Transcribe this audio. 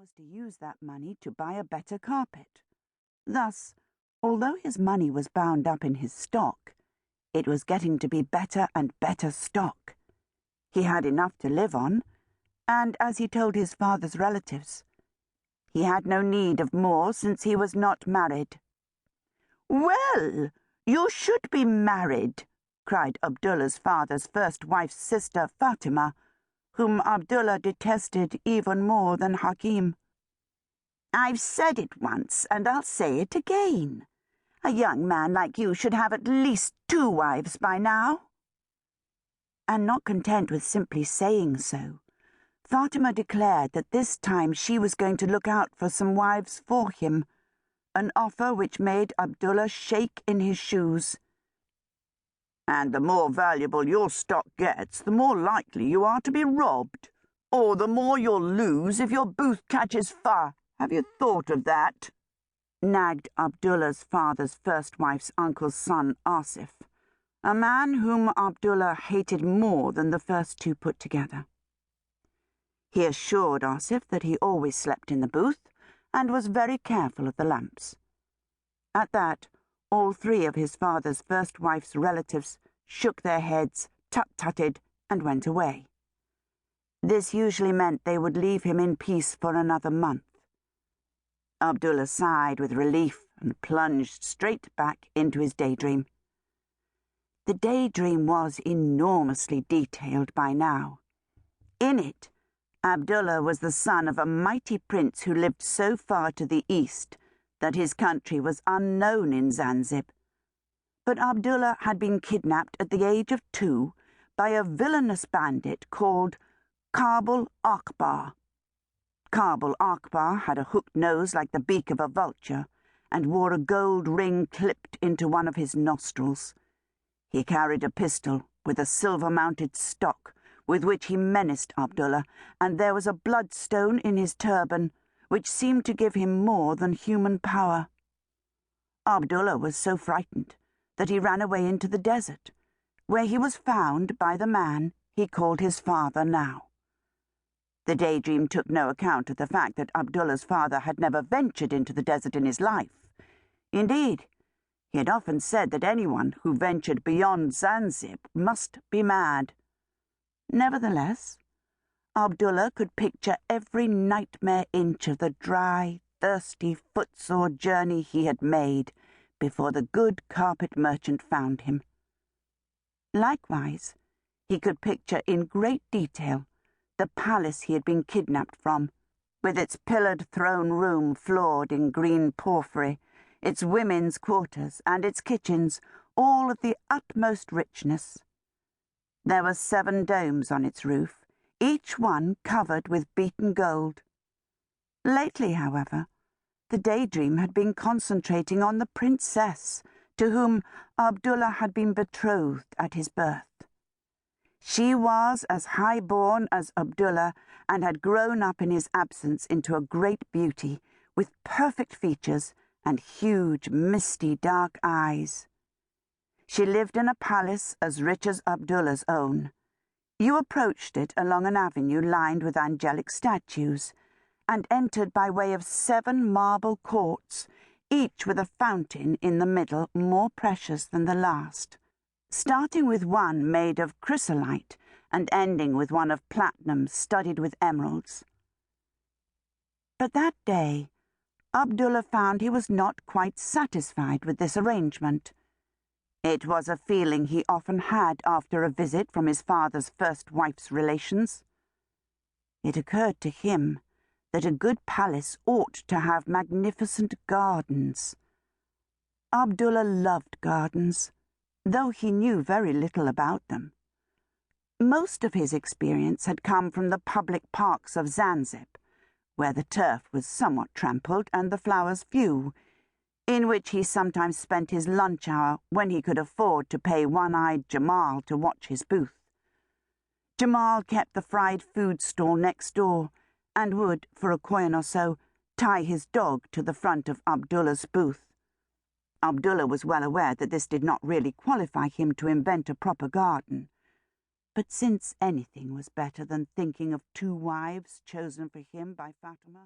was to use that money to buy a better carpet. Thus, although his money was bound up in his stock, it was getting to be better and better stock. He had enough to live on, and as he told his father's relatives, he had no need of more since he was not married. "Well, you should be married," cried Abdullah's father's first wife's sister, Fatima, whom Abdullah detested even more than Hakim. "I've said it once, and I'll say it again. A young man like you should have at least 2 wives by now." And not content with simply saying so, Fatima declared that this time she was going to look out for some wives for him, an offer which made Abdullah shake in his shoes. "And the more valuable your stock gets, the more likely you are to be robbed, or the more you'll lose if your booth catches fire. Have you thought of that?" nagged Abdullah's father's first wife's uncle's son, Asif, a man whom Abdullah hated more than the first 2 put together. He assured Asif that he always slept in the booth and was very careful of the lamps. At that, all 3 of his father's first wife's relatives shook their heads, tut-tutted, and went away. This usually meant they would leave him in peace for another month. Abdullah sighed with relief and plunged straight back into his daydream. The daydream was enormously detailed by now. In it, Abdullah was the son of a mighty prince who lived so far to the east that his country was unknown in Zanzibar. But Abdullah had been kidnapped at the age of 2 by a villainous bandit called Kabul Akbar. Kabul Akbar had a hooked nose like the beak of a vulture and wore a gold ring clipped into one of his nostrils. He carried a pistol with a silver-mounted stock with which he menaced Abdullah, and there was a bloodstone in his turban which seemed to give him more than human power. Abdullah was so frightened that he ran away into the desert, where he was found by the man he called his father now. The daydream took no account of the fact that Abdullah's father had never ventured into the desert in his life. Indeed, he had often said that anyone who ventured beyond Zanzibar must be mad. Nevertheless, Abdullah could picture every nightmare inch of the dry, thirsty, footsore journey he had made before the good carpet merchant found him. Likewise, he could picture in great detail the palace he had been kidnapped from, with its pillared throne room floored in green porphyry, its women's quarters and its kitchens, all of the utmost richness. There were 7 domes on its roof, each one covered with beaten gold. Lately, however, the daydream had been concentrating on the princess to whom Abdullah had been betrothed at his birth. She was as high-born as Abdullah and had grown up in his absence into a great beauty, with perfect features and huge, misty, dark eyes. She lived in a palace as rich as Abdullah's own. You approached it along an avenue lined with angelic statues, and entered by way of 7 marble courts, each with a fountain in the middle more precious than the last, starting with one made of chrysolite and ending with one of platinum studded with emeralds. But that day, Abdullah found he was not quite satisfied with this arrangement. It was a feeling he often had after a visit from his father's first wife's relations. It occurred to him that a good palace ought to have magnificent gardens. Abdullah loved gardens, though he knew very little about them. Most of his experience had come from the public parks of Zanzibar, where the turf was somewhat trampled and the flowers few, in which he sometimes spent his lunch hour when he could afford to pay one-eyed Jamal to watch his booth. Jamal kept the fried food stall next door, and would, for a coin or so, tie his dog to the front of Abdullah's booth. Abdullah was well aware that this did not really qualify him to invent a proper garden, but since anything was better than thinking of 2 wives chosen for him by Fatima,